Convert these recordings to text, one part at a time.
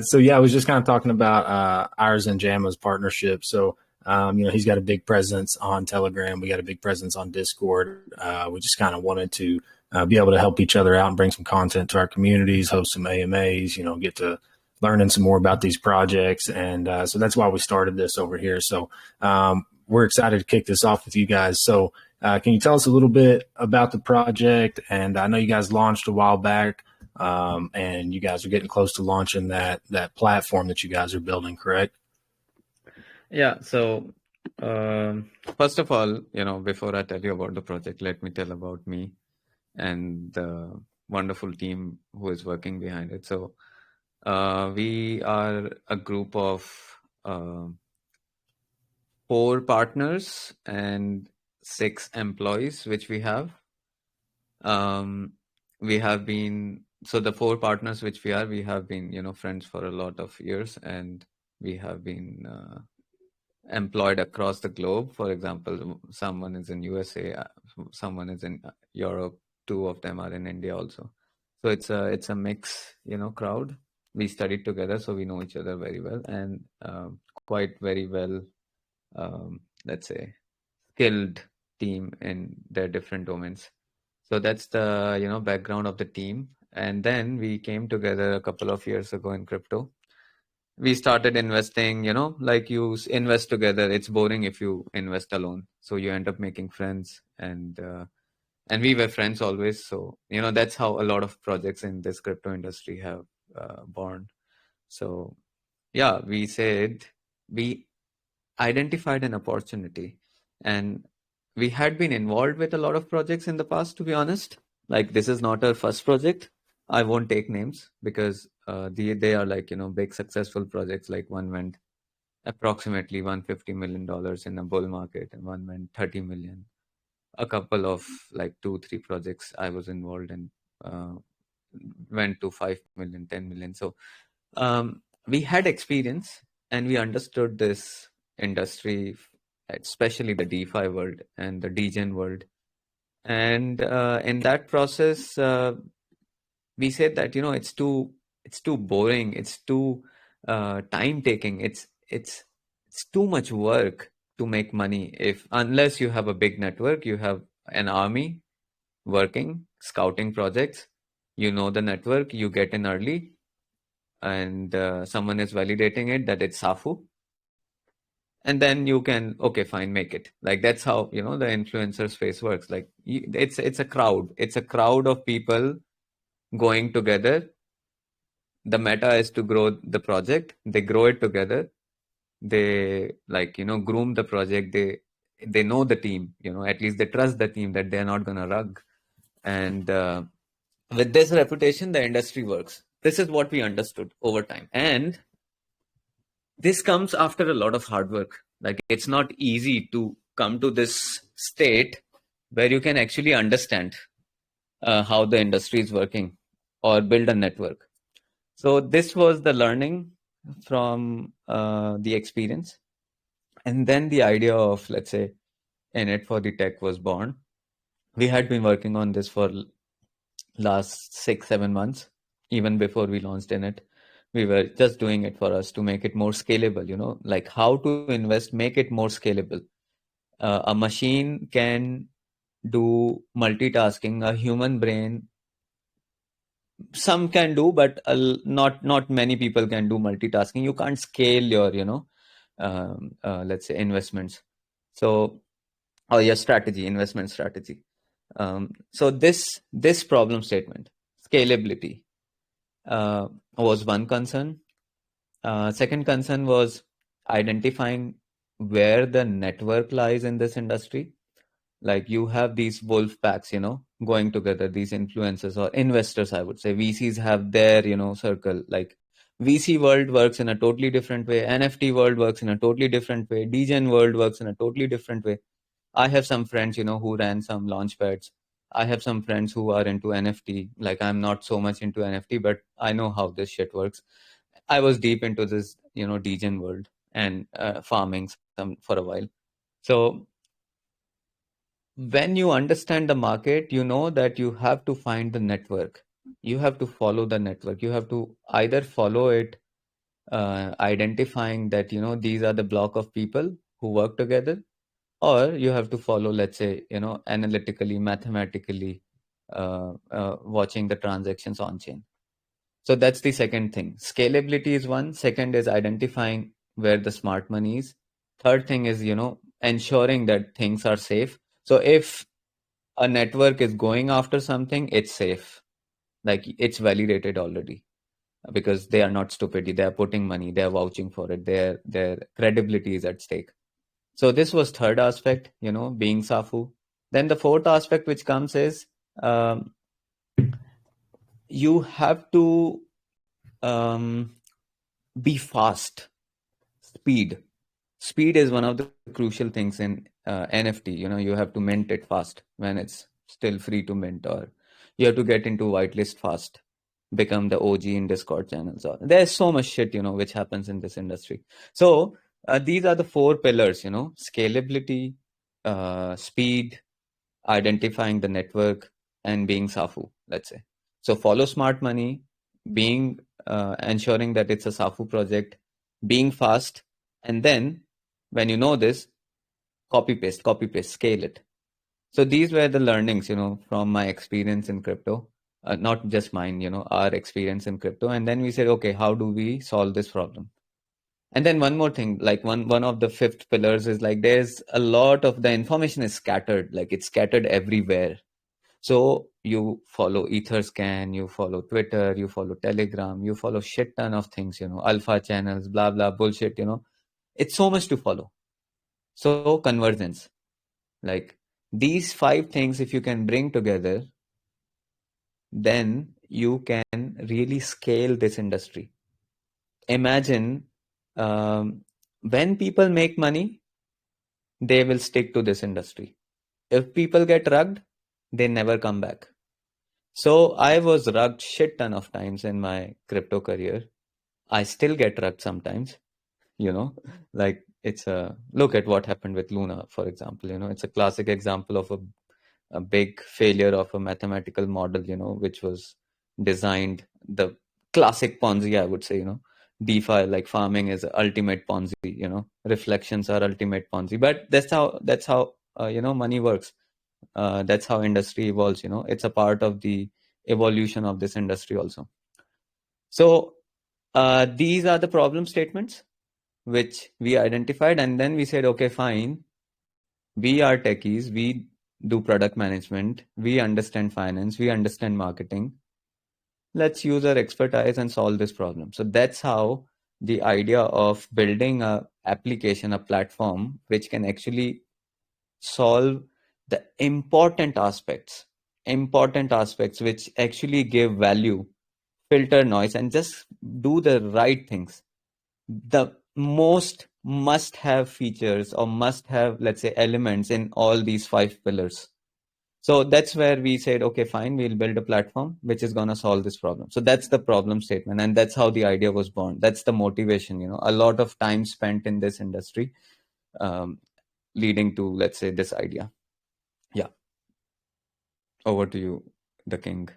So yeah, I was just kind of talking about ours and Jamma's partnership. So he's got a big presence on Telegram. We got a big presence on Discord. We just kind of wanted to be able to help each other out and bring some content to our communities, host some AMAs. Get to learning some more about these projects, and so that's why we started this over here. So we're excited to kick this off with you guys. So can you tell us a little bit about the project? And I know you guys launched a while back. And you guys are getting close to launching that platform that you guys are building, correct? Yeah. So first of all, before I tell you about the project, let me tell about me and the wonderful team who is working behind it. So we are a group of 4 partners and 6 employees, which we have. We have been, so the 4 partners which we have been, friends for a lot of years, and we have been employed across the globe. For example, someone is in USA, someone is in Europe, 2 of them are in India also. So it's a mix, crowd. We studied together, so we know each other very well, and quite very well, let's say, skilled team in their different domains. So that's the background of the team. And then we came together a couple of years ago in crypto. We started investing, like you invest together. It's boring if you invest alone. So you end up making friends, and we were friends always. So that's how a lot of projects in this crypto industry have born. So yeah, we identified an opportunity, and we had been involved with a lot of projects in the past, to be honest. Like, this is not our first project. I won't take names because they are like, big successful projects. Like, one went approximately $150 million in a bull market, and one went 30 million. A couple of like 2-3 projects I was involved in went to 5 million, 10 million. So we had experience, and we understood this industry, especially the DeFi world and the degen world. And in that process, we said that it's too boring, it's too time taking, it's too much work to make money unless you have a big network, you have an army working, scouting projects, the network, you get in early, and someone is validating it that it's Safu, and then you can, okay, fine, make it. Like, that's how the influencer space works. Like, it's a crowd of people going together. The meta is to grow the project. They grow it together. They groom the project. They know the team, at least they trust the team that they're not gonna rug. And with this reputation, the industry works. This is what we understood over time. And this comes after a lot of hard work. Like, it's not easy to come to this state where you can actually understand how the industry is working or build a network. So this was the learning from the experience. And then the idea of, let's say, Innit for the tech was born. We had been working on this for last 6-7 months, even before we launched Innit. We were just doing it for us to make it more scalable, like how to invest, make it more scalable. A machine can do multitasking, a human brain, some can do, but not many people can do multitasking. You can't scale your, let's say, investments. So, or your investment strategy. So this problem statement, scalability, was one concern. Second concern was identifying where the network lies in this industry. Like, you have these wolf packs, going together, these influencers or investors, I would say. VCs have their, circle. Like, VC world works in a totally different way. NFT world works in a totally different way. Degen world works in a totally different way. I have some friends, who ran some launch pads. I have some friends who are into NFT. Like, I'm not so much into NFT, but I know how this shit works. I was deep into this, degen world and farming for a while. So when you understand the market, you know that you have to find the network. You have to follow the network. You have to either follow it identifying that, these are the block of people who work together, or you have to follow, let's say, analytically, mathematically, watching the transactions on chain. So that's the second thing. Scalability is one. Second is identifying where the smart money is. Third thing is, ensuring that things are safe. So if a network is going after something, it's safe. Like it's validated already because they are not stupid. They are putting money, they are vouching for it. Their credibility is at stake. So this was third aspect, being Safu. Then the fourth aspect which comes is you have to be fast. Speed is one of the crucial things in NFT. You have to mint it fast when it's still free to mint, or you have to get into whitelist fast, become the OG in Discord channels. There's so much shit, which happens in this industry. So these are the four pillars, scalability, speed, identifying the network, and being Safu, let's say. So follow smart money, being ensuring that it's a Safu project, being fast, and then when you know this, copy paste, scale it. So these were the learnings, from my experience in crypto, not just mine, our experience in crypto. And then we said, okay, how do we solve this problem? And then one more thing, like one of the fifth pillars is like there's a lot of the information is scattered, like it's scattered everywhere. So you follow Etherscan, you follow Twitter, you follow Telegram, you follow shit ton of things, alpha channels, blah, blah, bullshit, it's so much to follow. So convergence, like these five things, if you can bring together, then you can really scale this industry. Imagine when people make money, they will stick to this industry. If people get rugged, they never come back. So I was rugged shit ton of times in my crypto career. I still get rugged sometimes, like it's a look at what happened with Luna, for example. It's a classic example of a big failure of a mathematical model, which was designed, the classic Ponzi, I would say. DeFi, like farming, is ultimate Ponzi. Reflections are ultimate Ponzi, but that's how money works. That's how industry evolves. It's a part of the evolution of this industry also. So these are the problem statements which we identified, and then we said, okay, fine, we are techies, we do product management, we understand finance, we understand marketing. Let's use our expertise and solve this problem. So that's how the idea of building a application, a platform which can actually solve the important aspects which actually give value, filter noise, and just do the right things. The most must have features or must have, let's say, elements in all these five pillars. So that's where we said, okay, fine, we'll build a platform which is going to solve this problem. So that's the problem statement, and that's how the idea was born. That's the motivation. A lot of time spent in this industry leading to, let's say, this idea. Yeah. Over to you, the king.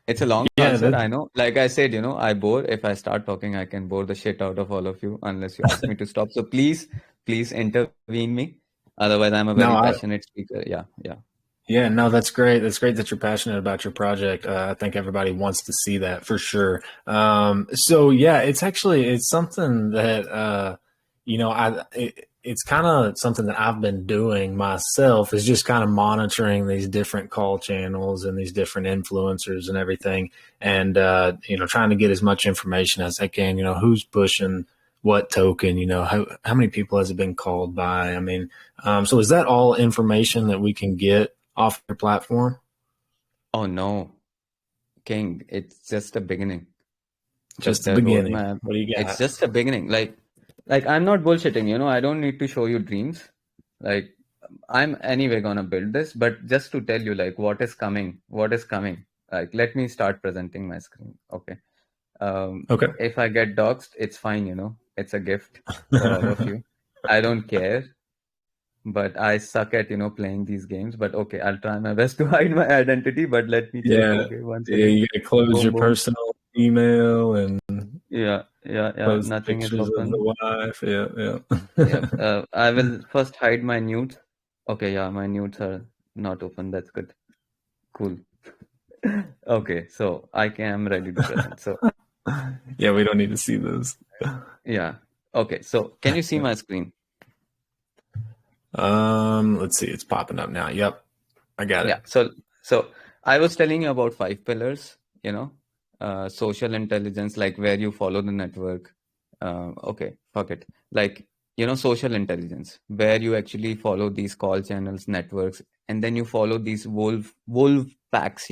It's a long answer, I know. Like I said, I bore. If I start talking, I can bore the shit out of all of you unless you ask me to stop. So please intervene me. Otherwise, I'm a very passionate speaker. Yeah, no, that's great. That's great that you're passionate about your project. I think everybody wants to see that for sure. So yeah, it's something that, it's kind of something that I've been doing myself, is just kind of monitoring these different call channels and these different influencers and everything. And, trying to get as much information as I can, who's pushing what token, how many people has it been called by? I mean, so is that all information that we can get off your platform? Oh no, King, it's just a beginning. Just the beginning. Roadmap, what do you got? It's just a beginning. Like I'm not bullshitting, I don't need to show you dreams. Like I'm anyway gonna build this, but just to tell you like what is coming. Like let me start presenting my screen. Okay. Okay. If I get doxxed, it's fine, it's a gift for all of you. I don't care. But I suck at, playing these games. But okay, I'll try my best to hide my identity. But let me check. Okay, one second. You gotta close Boom, your boom. personal email and Yeah, Post nothing is pictures of open. the wife. Yeah, Yeah. I will first hide my nudes. Okay, yeah, my nudes are not open. That's good. Cool. Okay, so I'm ready to present. So Yeah, we don't need to see those. yeah. Okay, so can you see my screen? Let's see. It's popping up now. Yep, I got Yeah. it. So I was telling you about 5 pillars, social intelligence, like where you follow the network. Okay, fuck it. Like, social intelligence, where you actually follow these call channels, networks, and then you follow these wolf packs,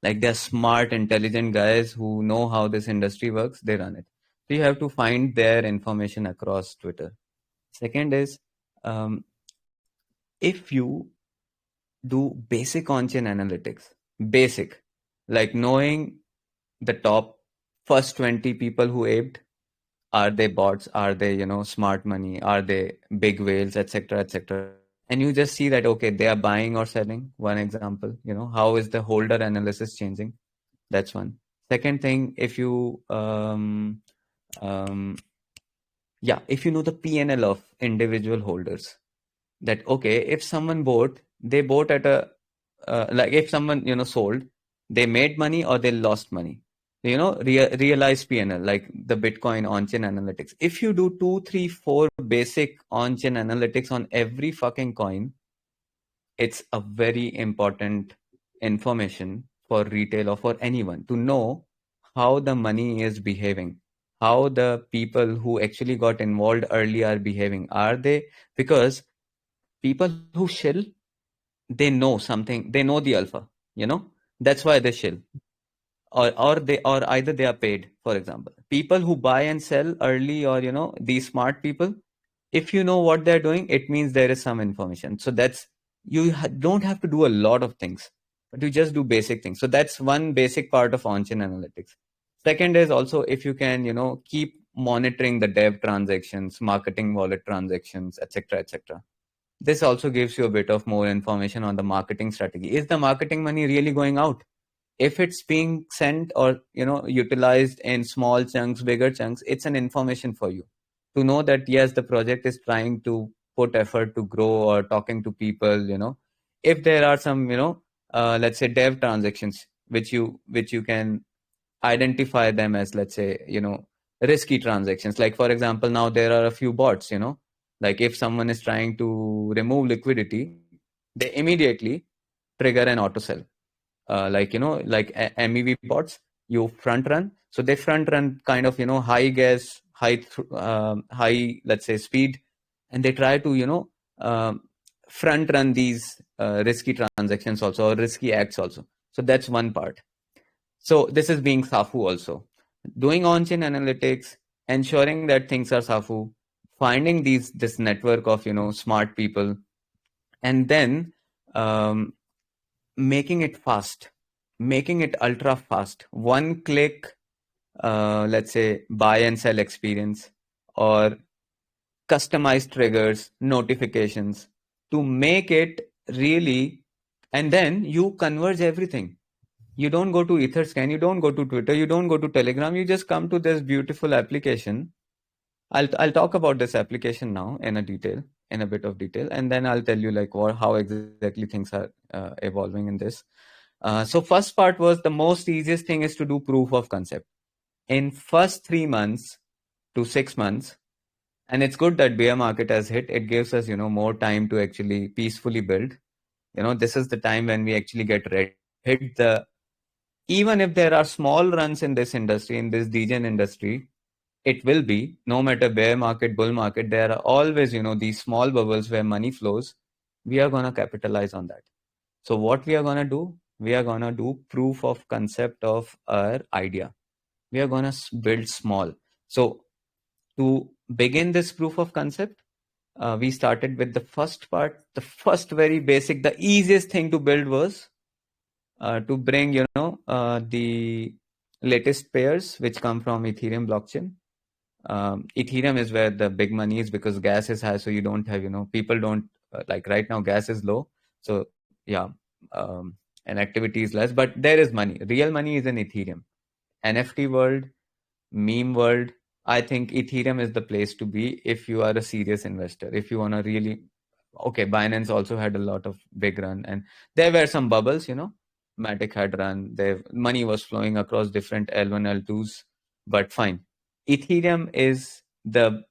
like they're smart, intelligent guys who know how this industry works, they run it. So you have to find their information across Twitter. Second is, um, if you do basic on-chain analytics, basic, like knowing the top first 20 people who aped, are they bots, are they, smart money, are they big whales, etc., etc. And you just see that, okay, they are buying or selling. One example, how is the holder analysis changing? That's one. Second thing, if you, um, yeah, if you know the PNL of individual holders, that okay, if someone bought, they bought at a like if someone sold, they made money or they lost money. Realize PNL, like the Bitcoin on-chain analytics. If you do 2 3 4 basic on-chain analytics on every fucking coin, it's a very important information for retail or for anyone to know how the money is behaving, how the people who actually got involved early are behaving. Are they, because people who shill, they know something, they know the alpha, you know that's why they shill, or either they are paid. For example, people who buy and sell early, or these smart people, if you know what they're doing, it means there is some information. So that's, you don't have to do a lot of things, but you just do basic things. So that's one basic part of on-chain analytics. Second is also, if you can keep monitoring the dev transactions, marketing wallet transactions, etc., etc. This also gives you a bit of more information on the marketing strategy. Is the marketing money really going out? If it's being sent or utilized in small chunks, bigger chunks, it's an information for you to know that yes, the project is trying to put effort to grow or talking to people. If there are some let's say dev transactions, which you can identify them as, let's say, risky transactions. Like for example, now there are a few bots, like if someone is trying to remove liquidity, they immediately trigger an auto sell. Like MEV bots, you front run. So they front run kind of high gas, high, let's say, speed, and they try to front run these risky transactions also, or risky acts also. So that's one part. So this is being SAFU also. Doing on-chain analytics, ensuring that things are SAFU, finding this network of smart people, and then um, making it fast, making it ultra fast. One click, let's say, buy and sell experience, or customized triggers, notifications, to make it really, and then you converge everything. You don't go to Etherscan, you don't go to Twitter, you don't go to Telegram, you just come to this beautiful application. I'll talk about this application now in a bit of detail, and then I'll tell you like how exactly things are evolving in this. So first part was, the most easiest thing is to do proof of concept in first 3 months to 6 months. And it's good that bear market has hit. It gives us more time to actually peacefully build. This is the time when we actually get ready to hit the, even if there are small runs in this industry, in this degen industry, it will be, no matter bear market, bull market, there are always these small bubbles where money flows. We are going to capitalize on that. So what we are going to do, we are going to do proof of concept of our idea. We are going to build small. So to begin this proof of concept, we started with the first part. The first very basic, the easiest thing to build was to bring the latest pairs which come from Ethereum blockchain. Ethereum is where the big money is, because gas is high, so you don't have people don't like right now gas is low, so yeah, um, and activity is less, but there is money. Real money is in Ethereum, NFT world, meme world. I think Ethereum is the place to be if you are a serious investor. If you want to really, okay, Binance also had a lot of big run, and there were some bubbles, Matic had run, their money was flowing across different L1, L2s, but fine. Ethereum is the,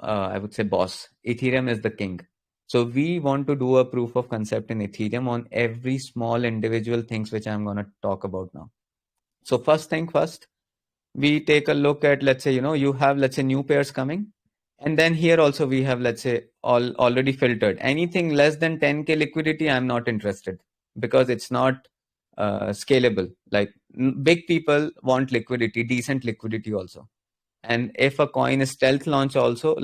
I would say, boss. Ethereum is the king. So we want to do a proof of concept in Ethereum on every small individual things which I'm going to talk about now. So first thing first, we take a look at, let's say, you have, let's say, new pairs coming. And then here also we have, let's say, already filtered. Anything less than 10K liquidity, I'm not interested because it's not scalable. Like big people want liquidity, decent liquidity also. And if a coin is stealth launched also,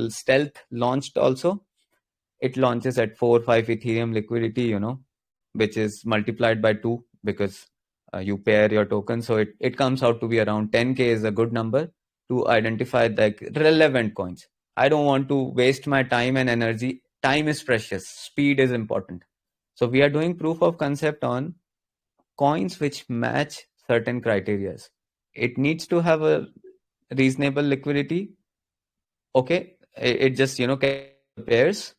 it launches at 4 or 5 Ethereum liquidity, which is multiplied by 2 because you pair your tokens. So it comes out to be around 10K is a good number to identify the relevant coins. I don't want to waste my time and energy. Time is precious. Speed is important. So we are doing proof of concept on coins which match certain criteria. It needs to have a reasonable liquidity. Okay. It just, can pairs.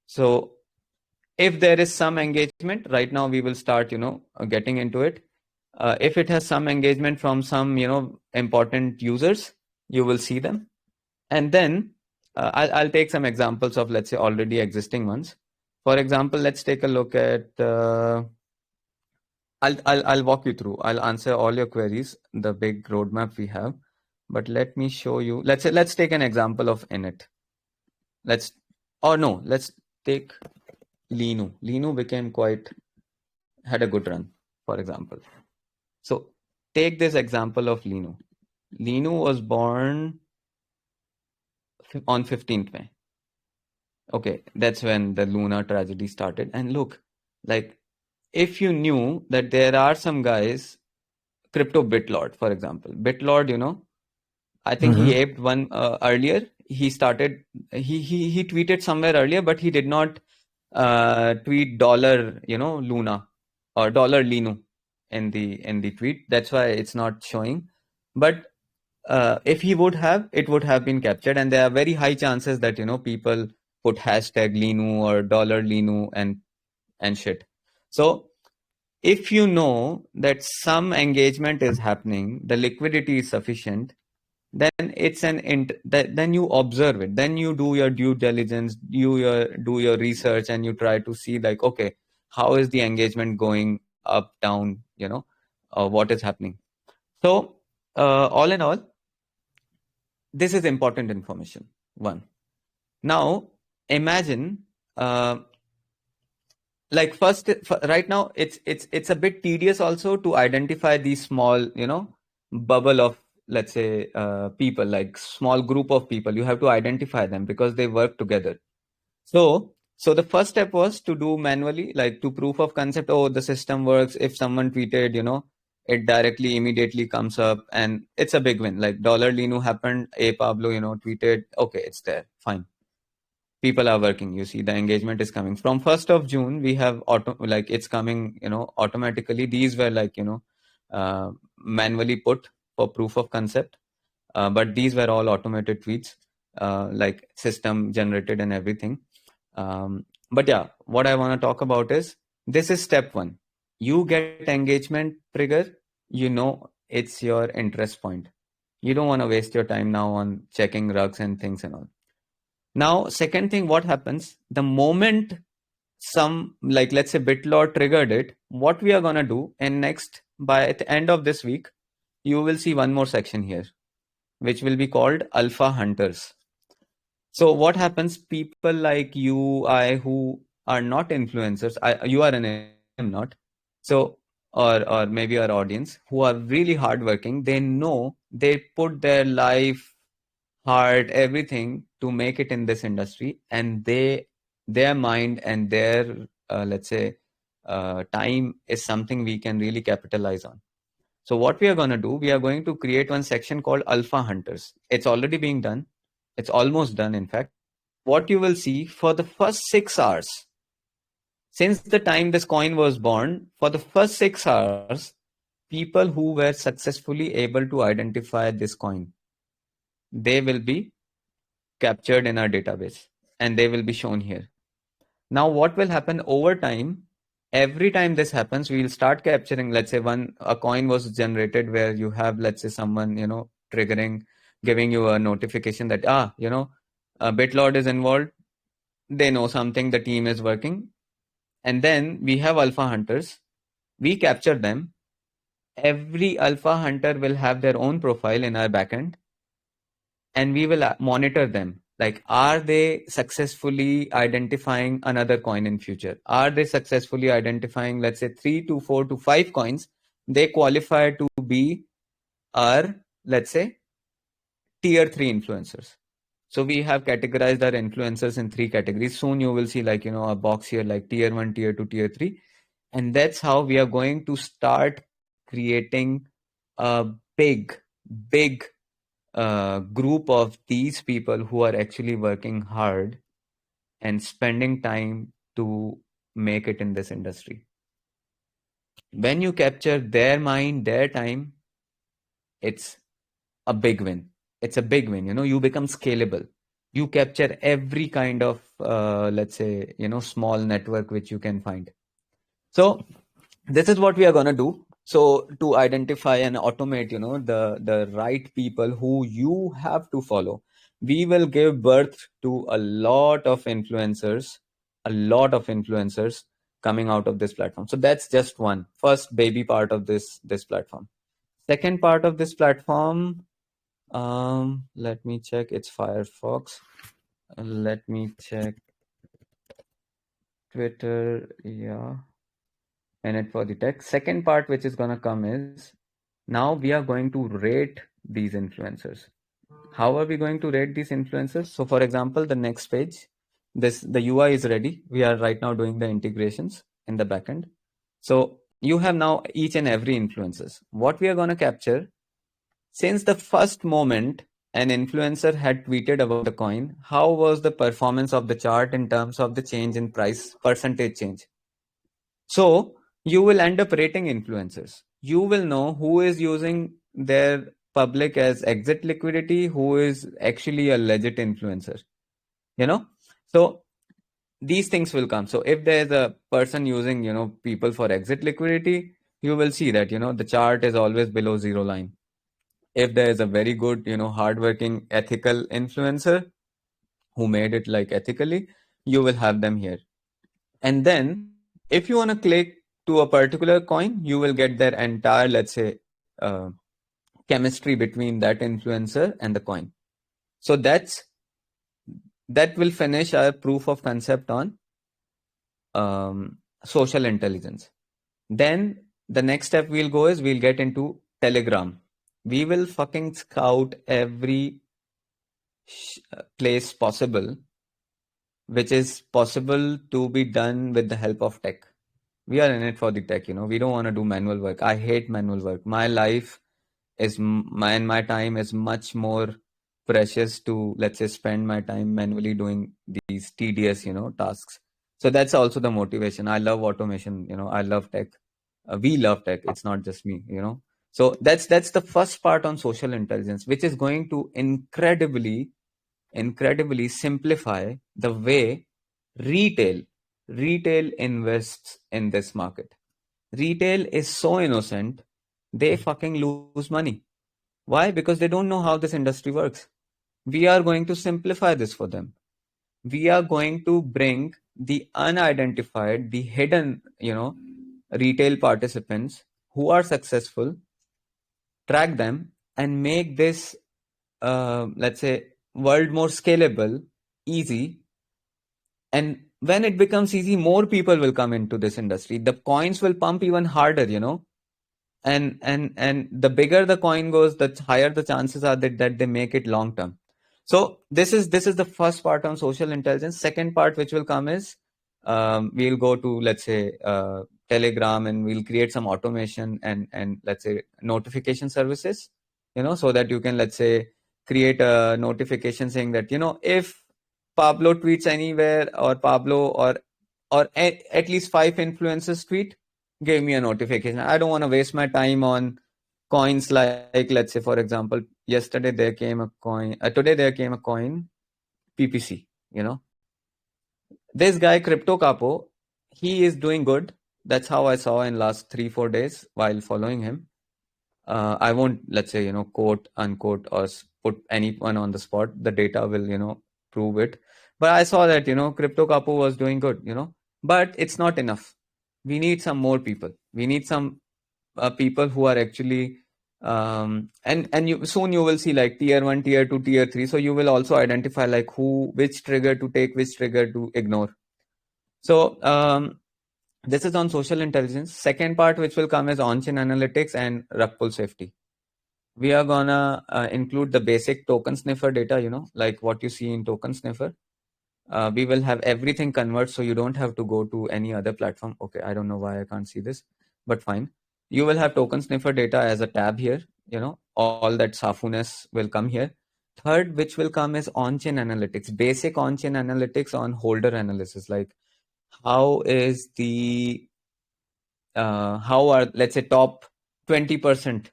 So if there is some engagement, right now we will start, getting into it. If it has some engagement from some, important users, you will see them. And then I'll take some examples of, let's say, already existing ones. For example, let's take a look at, I'll walk you through. I'll answer all your queries, the big roadmap we have. But let me show you. Let's take an example of Innit. Let's take Linu. Linu had a good run, for example. So take this example of Linu. Linu was born on 15th May. Okay, that's when the Luna tragedy started. And look, like, if you knew that there are some guys, Crypto BitLord, for example. BitLord, I think he aped one earlier. He tweeted somewhere earlier, but he did not tweet dollar, Luna or dollar Linu in the tweet. That's why it's not showing. But if he would have, it would have been captured, and there are very high chances that people put hashtag Linu or dollar Linu and shit. So if you know that some engagement is happening, the liquidity is sufficient, then it's then you observe it, then you do your due diligence, do your research, and you try to see, like, okay, how is the engagement going up, down, what is happening. So all in all, this is important information. One. Now imagine, like, first, right now it's a bit tedious also to identify these small, bubble of, let's say, people, like small group of people. You have to identify them because they work together. So the first step was to do manually, like to proof of concept. Oh, the system works. If someone tweeted, it directly immediately comes up, and it's a big win. Like dollar Linu happened, a Pablo, tweeted, okay, it's there, fine. People are working. You see the engagement is coming from 1st of June. We have it's coming, automatically. These were like, manually put for proof of concept. But these were all automated tweets, like system generated and everything. But yeah, what I want to talk about is, this is step one. You get engagement trigger, it's your interest point. You don't want to waste your time now on checking rugs and things and all. Now, second thing, what happens the moment some, like, let's say BitLord triggered it, what we are going to do, and next, by the end of this week, you will see one more section here, which will be called Alpha Hunters. So what happens, people like you, I, who are not influencers, you are I'm not. So, or maybe our audience, who are really hardworking, they know they put their life, heart, everything to make it in this industry, and their mind and their, let's say, time is something we can really capitalize on. So what we are going to do, we are going to create one section called Alpha Hunters. It's already being done. It's almost done, in fact. What you will see, for the first 6 hours, since the time this coin was born, for the first 6 hours, people who were successfully able to identify this coin, they will be captured in our database and they will be shown here. Now, what will happen over time? Every time this happens, we will start capturing, let's say a coin was generated where you have, let's say someone, triggering, giving you a notification that, a BitLord is involved. They know something, the team is working. And then we have alpha hunters. We capture them. Every alpha hunter will have their own profile in our backend and we will monitor them. Like, are they successfully identifying another coin in future? Are they successfully identifying, let's say 3 to 4 to 5 coins? They qualify to be our, let's say, tier 3 influencers. So we have categorized our influencers in 3 categories. Soon you will see a box here like tier 1, tier 2, tier 3. And that's how we are going to start creating a big group of these people who are actually working hard and spending time to make it in this industry. When you capture their mind, their time, it's a big win. It's a big win. You become scalable. You capture every kind of, let's say, small network which you can find. So this is what we are going to do. So to identify and automate, the right people who you have to follow, we will give birth to a lot of influencers coming out of this platform. So that's just one first baby part of this platform. Second part of this platform, let me check. It's Firefox. Let me check Twitter. Yeah. Innit for the tech. Second part which is going to come is, now we are going to rate these influencers. How are we going to rate these influencers? So for example, the next page, the UI is ready. We are right now doing the integrations in the backend. So you have now each and every influencers. What we are going to capture, since the first moment an influencer had tweeted about the coin, how was the performance of the chart in terms of the change in price, percentage change? So you will end up rating influencers. You will know who is using their public as exit liquidity, who is actually a legit influencer. So these things will come. So if there's a person using, people for exit liquidity, you will see that, the chart is always below zero line. If there is a very good, hardworking, ethical influencer who made it like ethically, you will have them here. And then if you want to click to a particular coin, you will get their entire, let's say, chemistry between that influencer and the coin. So that will finish our proof of concept on social intelligence. Then the next step we'll go is we'll get into Telegram. We will fucking scout every place possible, which is possible to be done with the help of tech. We are in it for the tech, we don't want to do manual work. I hate manual work. My life is my time is much more precious to, let's say, spend my time manually doing these tedious, tasks. So that's also the motivation. I love automation, I love tech. We love tech. It's not just me, So that's the first part on social intelligence, which is going to incredibly simplify the way retail invests in this market. Retail is so innocent, they fucking lose money. Why? Because they don't know how this industry works. We are going to simplify this for them. We are going to bring the unidentified, the hidden, retail participants who are successful, track them, and make this, let's say, world more scalable, easy. And when it becomes easy, more people will come into this industry. The coins will pump even harder, and the bigger the coin goes, the higher the chances are that they make it long term. So this is the first part on social intelligence. Second part which will come is, we'll go to, let's say, Telegram, and we'll create some automation and let's say notification services, so that you can, let's say, create a notification saying that, if Pablo tweets anywhere, or Pablo or at least 5 influencers tweet, give me a notification. I don't want to waste my time on coins like, let's say, for example, yesterday there came a coin, today there came a coin, PPC, this guy Crypto Capo, he is doing good. That's how I saw in last 3-4 days while following him. I won't, let's say, quote unquote or put anyone on the spot. The data will, prove it. But I saw that, Crypto Capo was doing good, but it's not enough. We need some more people. We need some people who are actually, and soon you will see like tier 1, tier 2, tier 3. So you will also identify like which trigger to take, which trigger to ignore. So this is on social intelligence. Second part which will come is on-chain analytics and rug pull safety. We are gonna include the basic token sniffer data, like what you see in token sniffer. We will have everything convert, so you don't have to go to any other platform. Okay, I don't know why I can't see this, but fine. You will have token sniffer data as a tab here. All that safuness will come here. Third, which will come is on-chain analytics, basic on-chain analytics on holder analysis, like how is how are, let's say, top 20%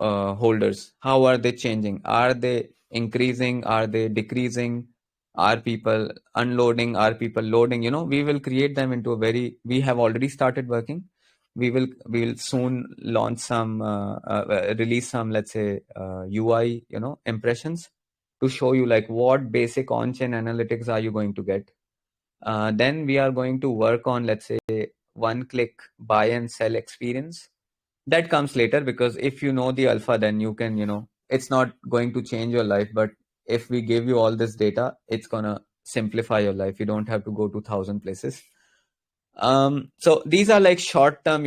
holders, how are they changing? Are they increasing? Are they decreasing? Are people unloading? Are people loading? We will create them into we have already started working. We will soon launch some, release some, let's say, UI, impressions to show you like what basic on-chain analytics are you going to get. Then we are going to work on, let's say, one-click buy and sell experience. That comes later, because if you know the alpha, then you can, it's not going to change your life. But if we give you all this data, it's going to simplify your life. You don't have to go to 1,000 places. So these are like short-term,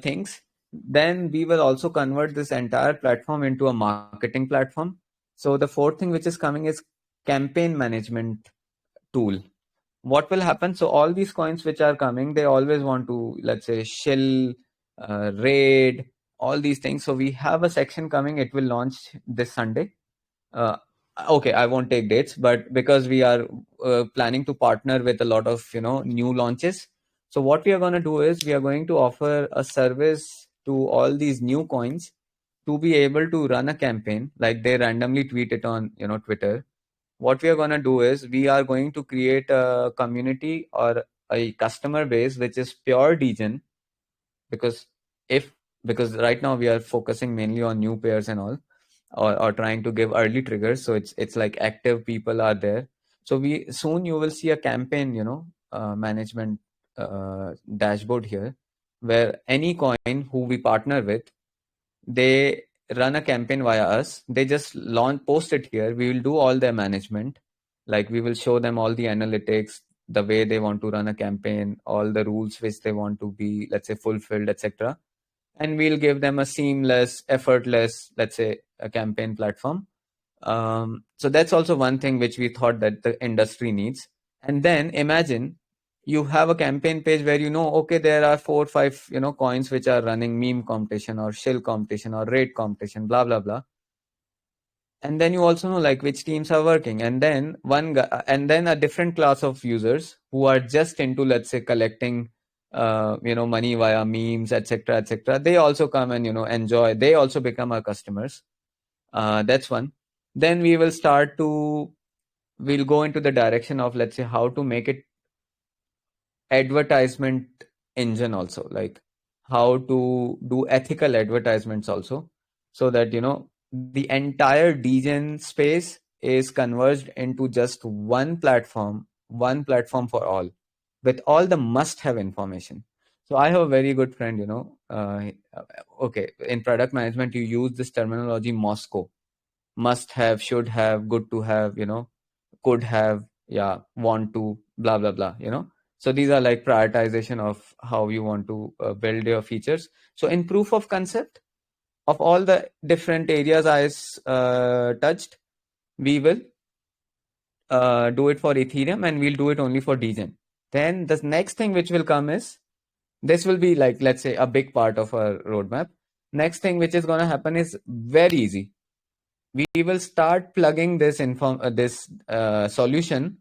things. Then we will also convert this entire platform into a marketing platform. So the fourth thing which is coming is campaign management tool. What will happen? So all these coins which are coming, they always want to, let's say, shill, raid, all these things. So we have a section coming. It will launch this Sunday. Okay, I won't take dates, but because we are planning to partner with a lot of new launches. So what we are going to do is we are going to offer a service to all these new coins to be able to run a campaign. Like they randomly tweet it on Twitter. What we are going to do is we are going to create a community or a customer base which is pure degen, because right now we are focusing mainly on new pairs and all, or trying to give early triggers. So it's like active people are there. So soon you will see a campaign management dashboard here, where any coin who we partner with, they run a campaign via us. They just post it here. We will do all their management. Like we will show them all the analytics, the way they want to run a campaign, all the rules which they want to be, let's say, fulfilled, etc. And we'll give them a seamless, effortless, let's say, a campaign platform. So that's also one thing which we thought that the industry needs. And then imagine you have a campaign page where okay, there are 4 or 5 coins which are running meme competition or shill competition or raid competition, blah blah blah. And then you also know like which teams are working. And then and then a different class of users who are just into, let's say, collecting money via memes, etc., etc. They also come and enjoy. They also become our customers. That's one. Then we'll go into the direction of, let's say, how to make it advertisement engine also, like how to do ethical advertisements also, so that the entire degen space is converged into just one platform for all, with all the must-have information. So I have a very good friend, okay, in product management you use this terminology Moscow: must have, should have, good to have, could have, want to, blah blah blah. So these are like prioritization of how you want to build your features. So in proof of concept of all the different areas I touched, we will do it for Ethereum, and we'll do it only for degen. Then the next thing which will come is, this will be like, let's say, a big part of our roadmap. Next thing which is going to happen is very easy. We will start plugging this solution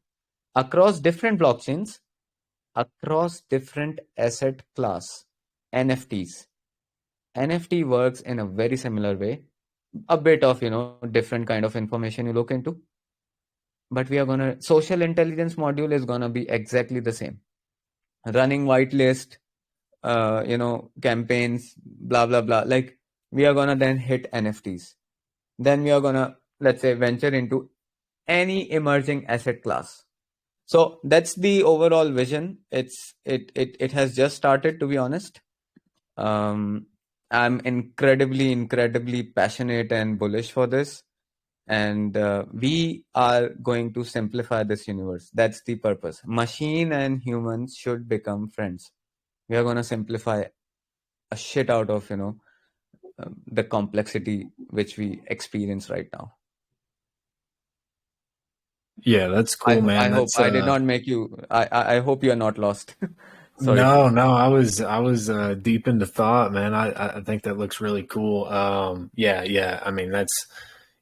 across different blockchains, across different asset class. NFTs. NFT works in a very similar way. a bit of, different kind of information you look into. But social intelligence module is gonna be exactly the same. Running whitelist, campaigns, blah, blah, blah. Like, we are gonna then hit NFTs. Then we are gonna, let's say, venture into any emerging asset class. So that's the overall vision. It has just started, to be honest. I'm incredibly passionate and bullish for this. And we are going to simplify this universe. That's the purpose. Machine and humans should become friends. We are going to simplify a shit out of, the complexity which we experience right now. Yeah, that's cool, I man. hope That's I did not make you. I hope you are not lost. Sorry, no, please. no, I was deep into thought, man. I think that looks really cool. Yeah, yeah. I mean, that's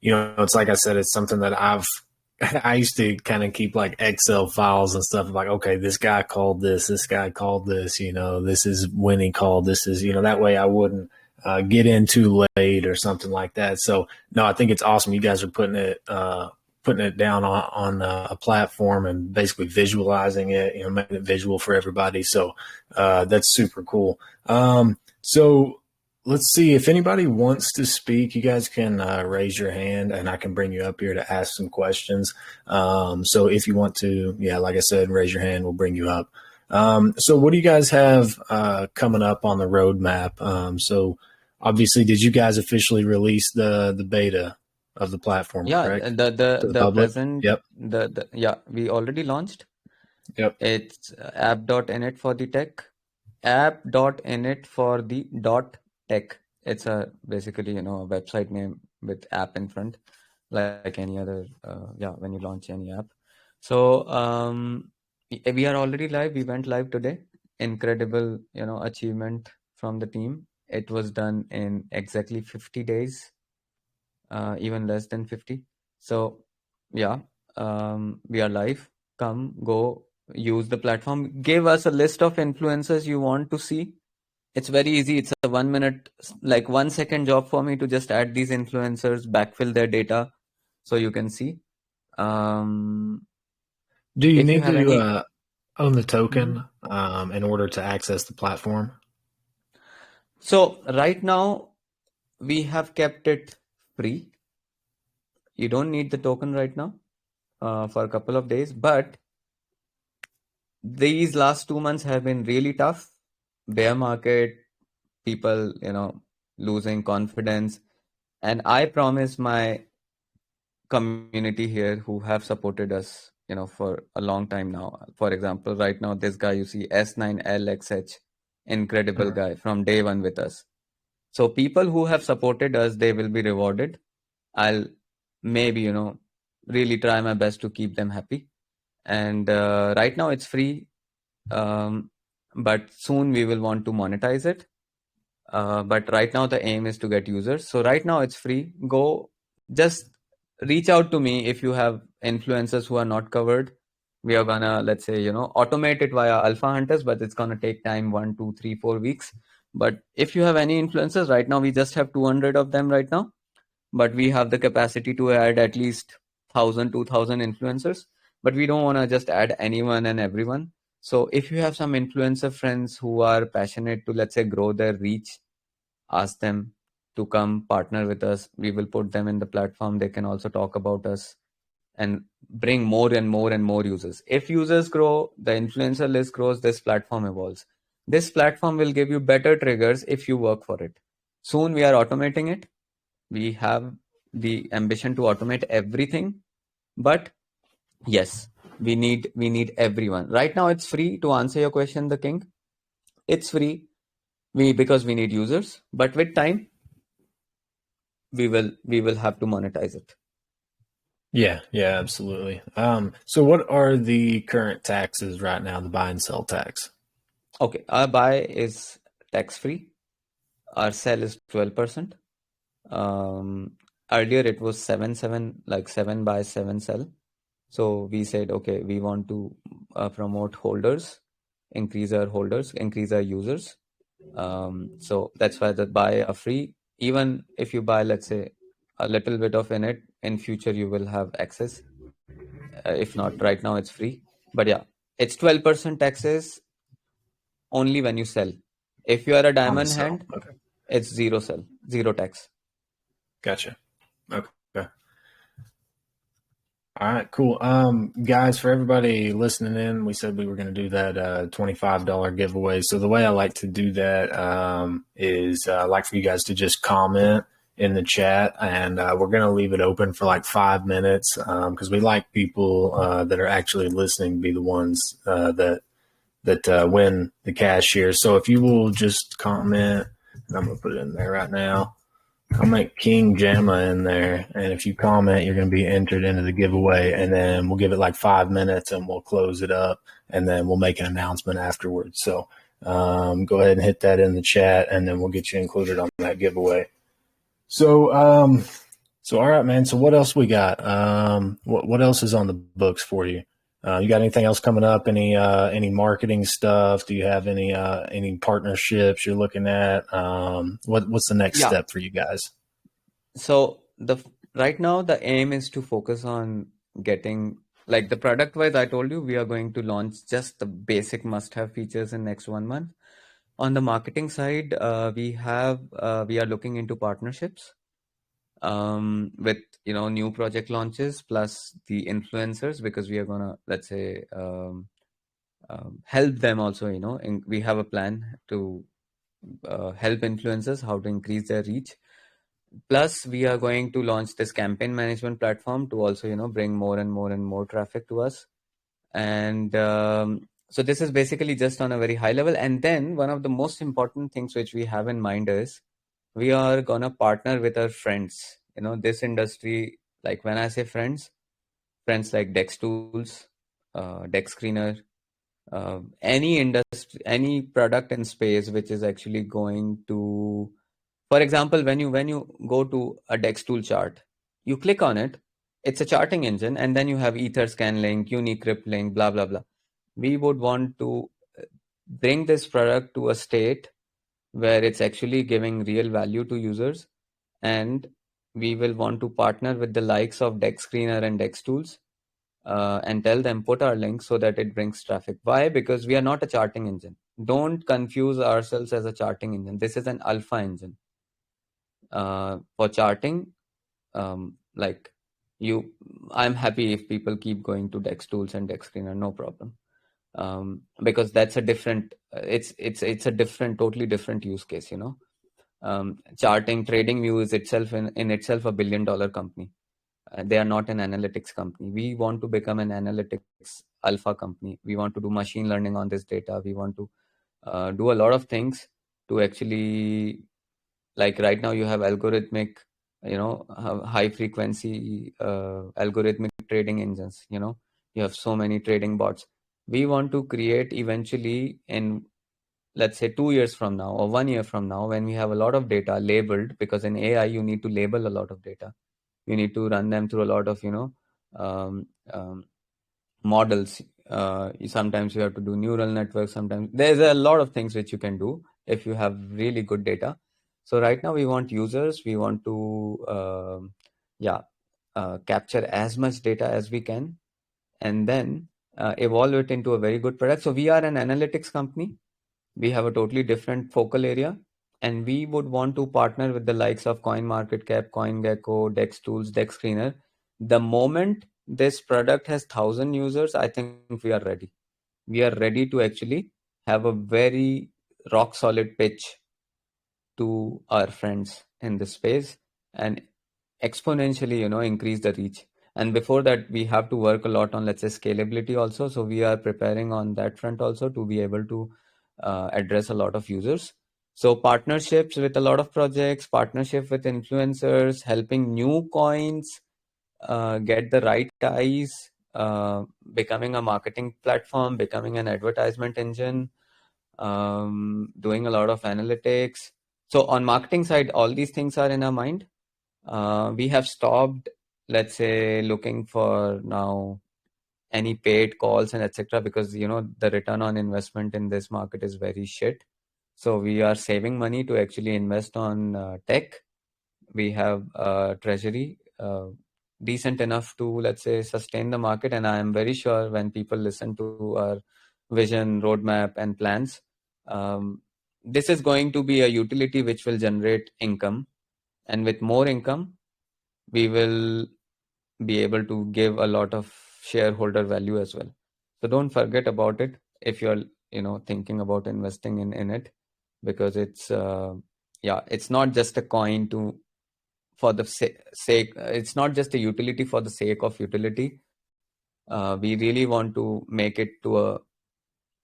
it's like I said, it's something that I used to kind of keep like Excel files and stuff like, okay, this guy called this guy called this, this is when he called, this is, that way I wouldn't get in too late or something like that. So no, I think it's awesome. You guys are putting it down on a platform and basically visualizing it, making it visual for everybody. So that's super cool. So let's see if anybody wants to speak. You guys can raise your hand, and I can bring you up here to ask some questions. So if you want to, yeah, like I said, raise your hand. We'll bring you up. So what do you guys have coming up on the roadmap? So obviously, did you guys officially release the beta of the platform, Yeah, correct? To the the public? present Yep. the yeah, we already launched. Yep. It's app.init for the tech, app.init for the dot tech. It's a basically, a website name with app in front, like any other, when you launch any app. So we are already live. We went live today. Incredible, achievement from the team. It was done in exactly 50 days, even less than 50. So yeah, we are live. Come, go, use the platform. Give us a list of influencers you want to see. It's very easy. It's a 1 minute, like 1 second job for me to just add these influencers, backfill their data so you can see. Do you If you need have to any. own the Mhm. token in order to access the platform? So right now we have kept it free. You don't need the token right now for a couple of days, but these last 2 months have been really tough. Bear market, people, losing confidence. And I promise my community here who have supported us, for a long time now. For example, right now, this guy you see, S9LXH, incredible Mhm. guy from day one with us. So people who have supported us, they will be rewarded. I'll maybe, really try my best to keep them happy. And right now it's free. Um, but soon we will want to monetize it. But right now the aim is to get users. So right now it's free. Go, just reach out to me if you have influencers who are not covered. We are gonna, let's say, automate it via alpha hunters, but it's gonna take time, 1, 2, 3, 4 weeks. But if you have any influencers right now, we just have 200 of them right now, but we have the capacity to add at least 1,000, 2,000 influencers. But we don't want to just add anyone and everyone. So if you have some influencer friends who are passionate to, let's say, grow their reach, ask them to come partner with us. We will put them in the platform. They can also talk about us and bring more and more and more users. If users grow, the influencer list grows, this platform evolves. This platform will give you better triggers if you work for it. Soon we are automating it. We have the ambition to automate everything, but yes, we need everyone. Right now it's free. To answer your question, the king, it's free. Because we need users, but with time we will have to monetize it. Yeah, yeah, absolutely. So what are the current taxes right now, the buy and sell tax? Okay, our buy is tax free. Our sell is 12%. Earlier it was 7 7, like 7 buy 7 sell. So we said, okay, we want to promote holders, increase our users. So that's why the buy are free. Even if you buy, let's say, a little bit of Innit. In future, you will have access. If not, right now it's free. But yeah, it's 12% taxes only when you sell. If you are a On the diamond sell. hand, Okay. it's zero tax. Gotcha. Okay. All right, cool. Guys, for everybody listening in, we said we were going to do that $25 giveaway. So the way I like to do that is I like for you guys to just comment in the chat, and we're going to leave it open for like 5 minutes because we like people that are actually listening to be the ones that win the cash here. So if you will just comment, and I'm going to put it in there right now. I'll make King Jamma in there, and if you comment, you're going to be entered into the giveaway, and then we'll give it like 5 minutes, and we'll close it up, and then we'll make an announcement afterwards. So go ahead and hit that in the chat, and then we'll get you included on that giveaway. So all right, man. So what else we got? What else is on the books for you? You got anything else coming up? Any marketing stuff? Do you have any partnerships you're looking at? What's the next Yeah. step for you guys? So right now the aim is to focus on getting, like, the product wise. I told you we are going to launch just the basic must-have features in next 1 month. On the marketing side, we are looking into partnerships with new project launches plus the influencers, because we are gonna, let's say, help them also. We have a plan to help influencers how to increase their reach. Plus, we are going to launch this campaign management platform to also bring more and more and more traffic to us. And so this is basically just on a very high level. And then one of the most important things which we have in mind is we are gonna partner with our friends. This industry, like when I say friends like Dex Tools, Dex Screener, any industry, any product in space which is actually going to, for example, when you go to a Dex tool chart, you click on it, it's a charting engine, and then you have Etherscan link, Unicrypt link, blah blah blah. We would want to bring this product to a state where it's actually giving real value to users, and we will want to partner with the likes of Dex Screener and Dex Tools, and tell them put our link so that it brings traffic. Why? Because we are not a charting engine. Don't confuse ourselves as a charting engine. This is an alpha engine. For charting, like I'm happy if people keep going to Dex Tools and Dex Screener, no problem. Because that's a different, it's a different, totally different use case. Charting, trading view is itself in itself a $1 billion company. They are not an analytics company. We want to become an analytics alpha company. We want to do machine learning on this data. We want to do a lot of things to actually, like right now you have algorithmic, high frequency algorithmic trading engines. You have so many trading bots. We want to create eventually in, let's say, 2 years from now or 1 year from now, when we have a lot of data labeled, because in AI you need to label a lot of data. You need to run them through a lot of um, models. Sometimes you have to do neural networks. Sometimes there's a lot of things which you can do if you have really good data. So right now we want users. We want to capture as much data as we can, and then evolve it into a very good product. So we are an analytics company. We have a totally different focal area, and we would want to partner with the likes of CoinMarketCap, CoinGecko, Dex Tools, Dex Screener. The moment this product has 1,000 users, I think we are ready. We are ready to actually have a very rock solid pitch to our friends in this space and exponentially, increase the reach. And before that, we have to work a lot on, let's say, scalability also. So we are preparing on that front also to be able to address a lot of users. So partnerships with a lot of projects, partnership with influencers, helping new coins get the right eyes, becoming a marketing platform, becoming an advertisement engine, doing a lot of analytics. So on marketing side, all these things are in our mind. We have stopped, let's say, looking for now any paid calls and etc., because the return on investment in this market is very shit. So we are saving money to actually invest on tech, We have a treasury decent enough to, let's say, sustain the market. And I am very sure when people listen to our vision, roadmap, and plans, this is going to be a utility which will generate income. And with more income, we will be able to give a lot of shareholder value as well. So don't forget about it if you're thinking about investing in it, because it's it's not just a coin to for the sake. It's not just a utility for the sake of utility. We really want to make it to a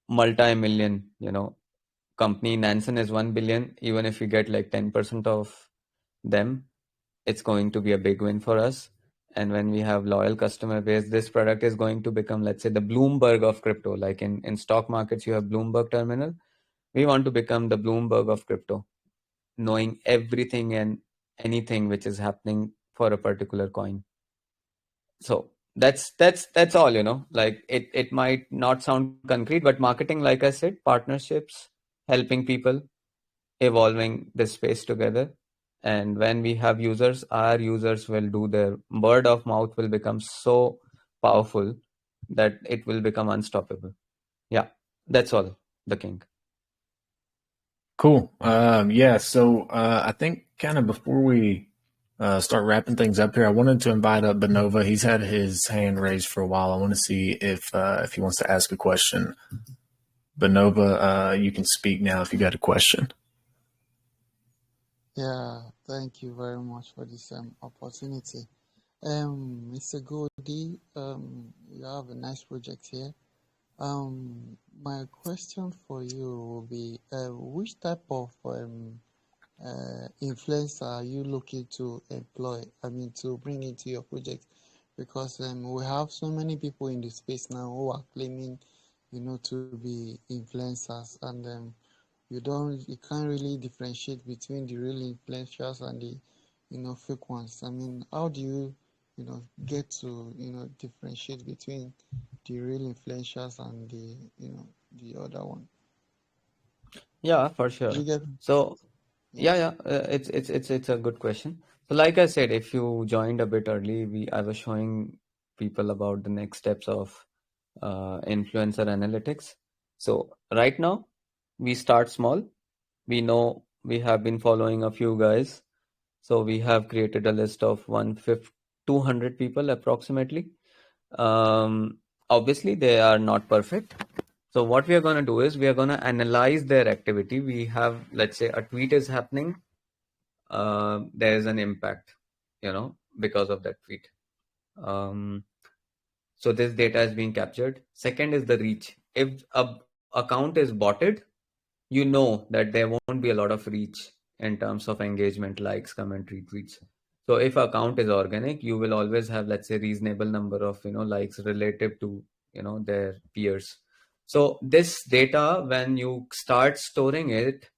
multi-million company. Nansen is 1 billion. Even if we get like 10% of them, it's going to be a big win for us. And when we have loyal customer base, this product is going to become, let's say, the Bloomberg of crypto. Like in stock markets, you have Bloomberg terminal. We want to become the Bloomberg of crypto, knowing everything and anything which is happening for a particular coin. So that's all. Like it might not sound concrete, but marketing, like I said, partnerships, helping people, evolving this space together. And when we have users, our users will do their word of mouth will become so powerful that it will become unstoppable. Yeah, that's all, the king. Cool. Yeah. So I think kind of before we start wrapping things up here, I wanted to invite up Benova. He's had his hand raised for a while. I want to see if he wants to ask a question. Benova, you can speak now if you got a question. Yeah, thank you very much for this opportunity. Mr. Goldie, you have a nice project here. My question for you will be, which type of influencer are you looking to employ? I mean, to bring into your project, because we have so many people in the space now who are claiming, to be influencers, and you can't really differentiate between the real influencers and the fake ones. I mean, how do you get to differentiate between the real influencers and the other one? Yeah, for Do sure. you get? So Yes. it's a good question. So like I said, if you joined a bit early, I was showing people about the next steps of influencer analytics. So right now we start small. We know we have been following a few guys. So we have created a list of 200 people approximately. Obviously they are not perfect. So what we are going to do is we are going to analyze their activity. We have, let's say, a tweet is happening. There is an impact, because of that tweet. So this data is being captured. Second is the reach. If a account is botted, you know that there won't be a lot of reach in terms of engagement, likes, comment, retweets. So if account is organic, you will always have, let's say, reasonable number of likes relative to their peers. So this data, when you start storing it,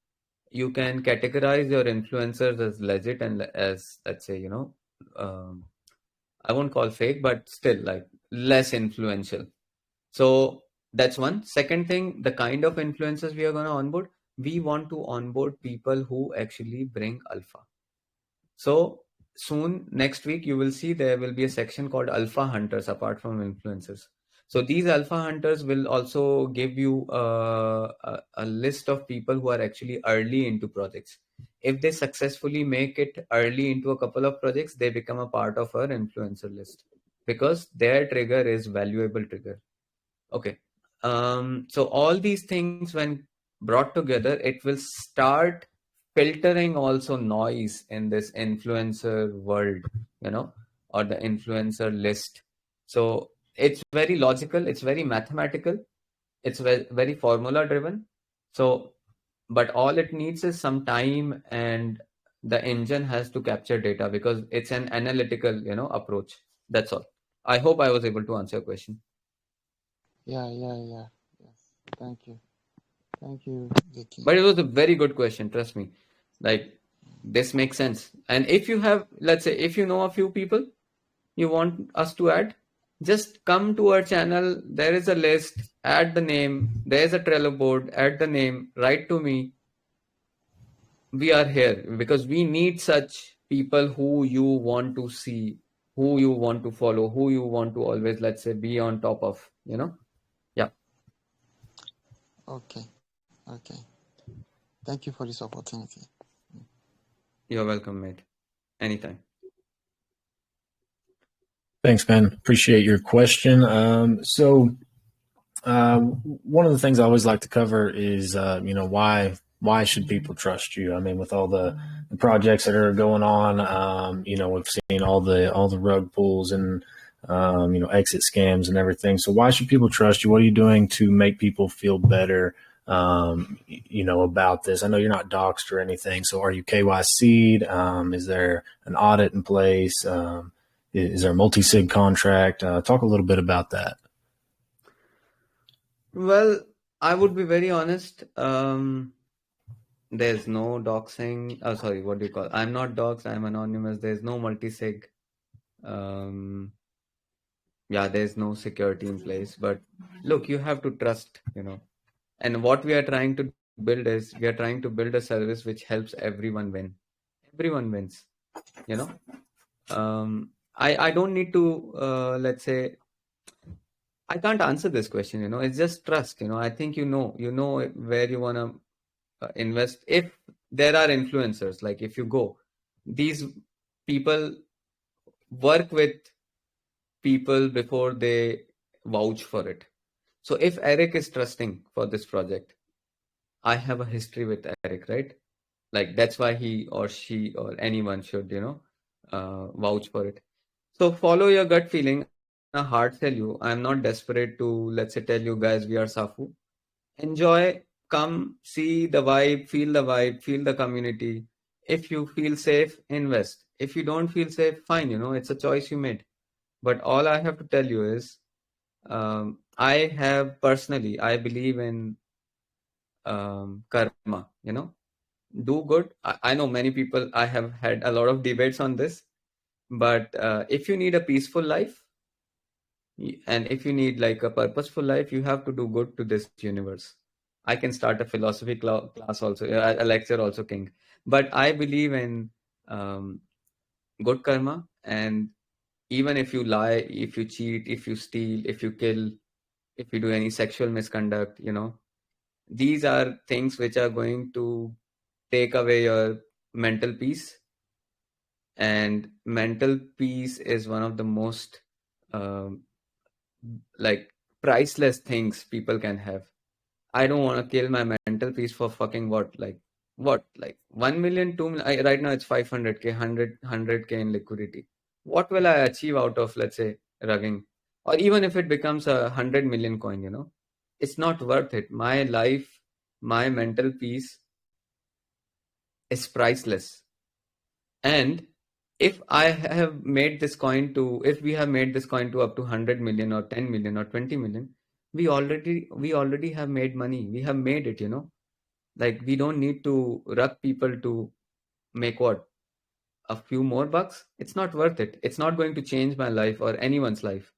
you can categorize your influencers as legit and as, let's say, I won't call fake, but still like less influential. So that's one. Second thing, the kind of influencers we are going to onboard, we want to onboard people who actually bring alpha. So soon, next week, you will see there will be a section called Alpha Hunters apart from influencers. So these Alpha Hunters will also give you a list of people who are actually early into projects. If they successfully make it early into a couple of projects, they become a part of our influencer list because their trigger is valuable trigger. Okay. So all these things, when brought together, it will start filtering also noise in this influencer world, or the influencer list. So it's very logical, it's very mathematical, it's very formula driven. So, but all it needs is some time, and the engine has to capture data because it's an analytical, approach. That's all. I hope I was able to answer your question. Yeah, yeah, yeah. Yes. Thank you, the king. But it was a very good question, trust me. Like, this makes sense. And if you have, let's say, if you know a few people you want us to add, just come to our channel. There is a list, add the name. There is a Trello board, add the name, write to me. We are here because we need such people who you want to see, who you want to follow, who you want to always, let's say, be on top of, Yeah. Okay. Okay. Thank you for this opportunity. You're welcome, mate. Anytime. Thanks, man. Appreciate your question. One of the things I always like to cover is, why should people trust you? I mean, with all the projects that are going on, we've seen all the rug pulls and, exit scams and everything. So why should people trust you? What are you doing to make people feel better, about this? I know you're not doxxed or anything. So are you KYC'd? Is there an audit in place? Is there a multi-sig contract? Talk a little bit about that. Well, I would be very honest. There's no doxing. Oh, sorry, what do you call? I'm not doxed. I'm anonymous. There's no multi-sig. There's no security in place. But look, you have to trust, And what we are trying to build is we are trying to build a service which helps everyone win. Everyone wins, I don't need to, let's say, I can't answer this question, It's just trust, I think you know where you want to invest. If there are influencers, like if you go, these people work with people before they vouch for it. So if Eric is trusting for this project, I have a history with Eric, right? Like that's why he or she or anyone should, vouch for it. So follow your gut feeling. I'm not gonna hard sell you. I'm not desperate to, let's say, tell you guys we are Safu. Enjoy, come, see the vibe, feel the community. If you feel safe, invest. If you don't feel safe, fine, it's a choice you made. But all I have to tell you is, I believe in karma, do good. I know many people, I have had a lot of debates on this, but if you need a peaceful life, and if you need like a purposeful life, you have to do good to this universe. I can start a philosophy class also, a lecture also, King. But I believe in good karma, and even if you lie, if you cheat, if you steal, if you kill, if you do any sexual misconduct, these are things which are going to take away your mental peace. And mental peace is one of the most um, like priceless things people can have. I don't want to kill my mental peace for fucking what? Like 1 million, 2 million. Right now it's 500k, 100k in liquidity. What will I achieve out of, let's say, rugging? Or even if it becomes 100 million coin, it's not worth it. My life, my mental peace is priceless. And if we have made this coin to up to 100 million or 10 million or 20 million, we already have made money. We have made it, Like we don't need to rug people to make what? A few more bucks? It's not worth it. It's not going to change my life or anyone's life.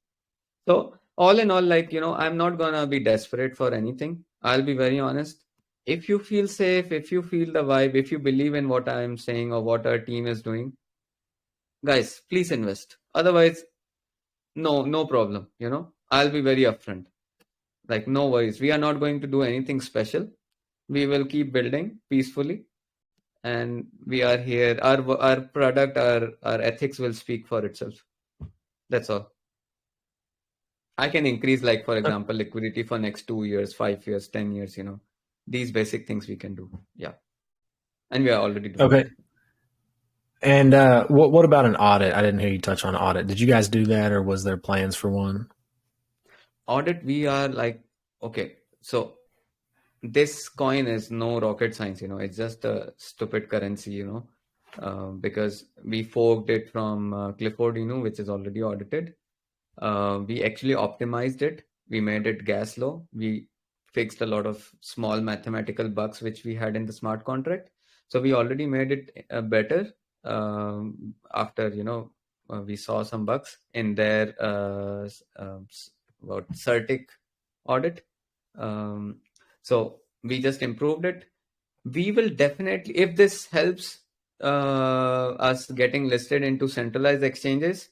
So all in all, like, I'm not gonna be desperate for anything. I'll be very honest. If you feel safe, if you feel the vibe, if you believe in what I'm saying or what our team is doing, guys, please invest. Otherwise, no problem. I'll be very upfront. Like, no worries. We are not going to do anything special. We will keep building peacefully, and we are here. Our product, our ethics will speak for itself. That's all. I can increase, like, for example, liquidity for next 2 years, 5 years, 10 years. These basic things we can do. Yeah, and we are already doing. Okay. And what about an audit? I didn't hear you touch on audit. Did you guys do that, or was there plans for one? Audit, we are like, okay, so this coin is no rocket science, it's just a stupid currency, because we forked it from Clifford, which is already audited. We actually optimized it. We made it gas low. We fixed a lot of small mathematical bugs which we had in the smart contract. So we already made it better after, we saw some bugs in their CerTic audit. So we just improved it. We will definitely, if this helps us getting listed into centralized exchanges,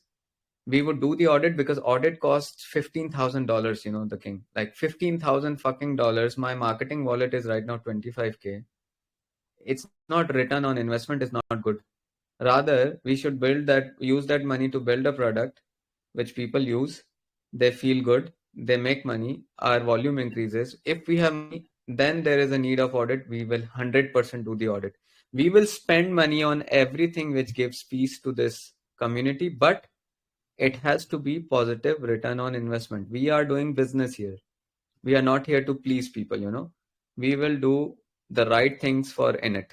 we would do the audit, because audit costs $15,000, you know, the king. Like 15,000 fucking dollars. My marketing wallet is right now 25K. It's not, return on investment is not good. Rather, we should use that money to build a product which people use. They feel good, they make money, our volume increases. If we have money, then there is a need of audit. We will 100% do the audit. We will spend money on everything which gives peace to this community, but it has to be positive return on investment. We are doing business here. We are not here to please people, you know. We will do the right things for Innit.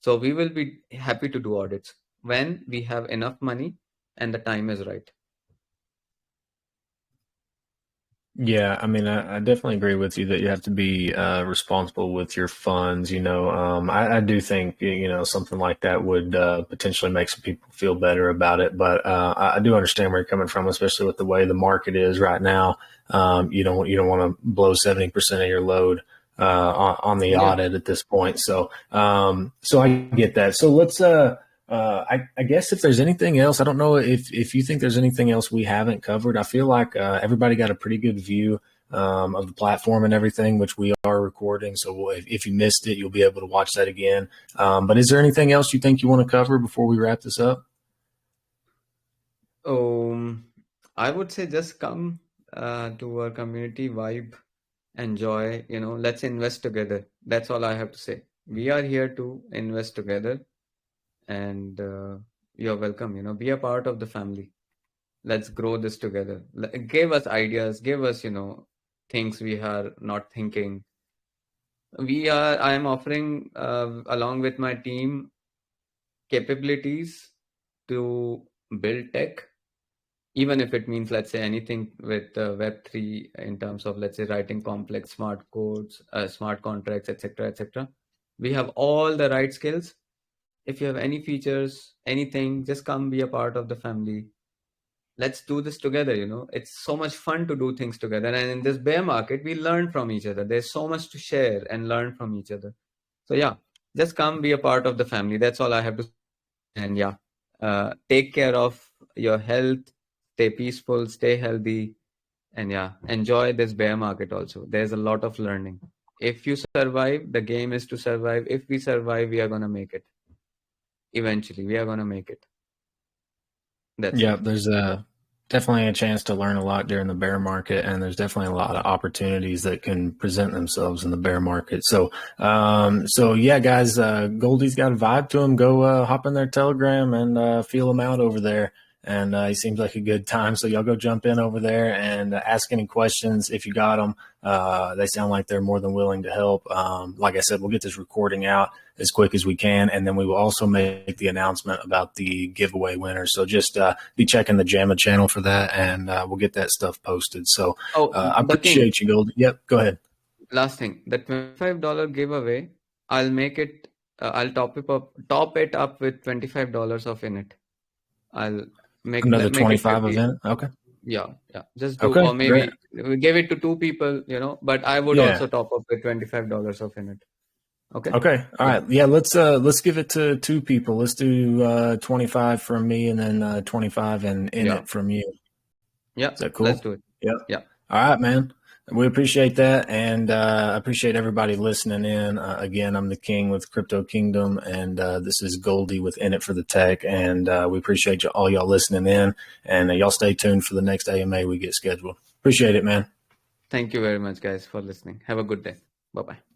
So we will be happy to do audits when we have enough money and the time is right. Yeah, I mean, I definitely agree with you that you have to be responsible with your funds. I do think, something like that would potentially make some people feel better about it. But I do understand where you're coming from, especially with the way the market is right now. You don't want to blow 70% of your load on the Yeah. audit at this point. So I get that. So let's I guess if there's anything else, I don't know if you think there's anything else we haven't covered. I feel like everybody got a pretty good view of the platform and everything, which we are recording. So if you missed it, you'll be able to watch that again. But is there anything else you think you want to cover before we wrap this up? I would say just come to our community, vibe, enjoy, let's invest together. That's all I have to say. We are here to invest together, and you're welcome, be a part of the family. Let's grow this together. Give us ideas, give us, things we are not thinking. I am offering, along with my team, capabilities to build tech, even if it means, let's say, anything with Web3 in terms of, let's say, writing complex smart codes, smart contracts, etc., etc. We have all the right skills. If you have any features, anything, just come be a part of the family. Let's do this together. It's so much fun to do things together. And in this bear market, we learn from each other. There's so much to share and learn from each other. So yeah, just come be a part of the family. That's all I have to say. And yeah, take care of your health, stay peaceful, stay healthy, and yeah, enjoy this bear market also. There's a lot of learning. If you survive, the game is to survive. If we survive, we are going to make it. Eventually, we are going to make it. That's Yeah, it. there's definitely a chance to learn a lot during the bear market, and there's definitely a lot of opportunities that can present themselves in the bear market. So yeah, guys, Goldie's got a vibe to him. Go hop in their Telegram and feel him out over there. And he seems like a good time. So y'all go jump in over there and ask any questions if you got them. They sound like they're more than willing to help. Like I said, we'll get this recording out as quick as we can, and then we will also make the announcement about the giveaway winner. So just be checking the JAMA channel for that, and we'll get that stuff posted. So I appreciate you, Goldie. Yep, go ahead. Last thing, the $25 giveaway, I'll make it. I'll top it up with $25 of Innit. I'll make Another make 25 it 50. event. Okay. Yeah. Just do, Okay. or maybe Great. give it to two people, but I would also top up with $25 of Innit. Okay. Okay. All right. Yeah. Let's give it to two people. Let's do 25 from me, and then 25 and Innit from you. Yeah. Is that cool? Let's do it. Yeah. Yeah. All right, man. We appreciate that, and I appreciate everybody listening in. Again, I'm the King with Crypto Kingdom, and this is Goldie with Innit for the Tech, and we appreciate all y'all listening in, and y'all stay tuned for the next AMA we get scheduled. Appreciate it, man. Thank you very much, guys, for listening. Have a good day. Bye-bye.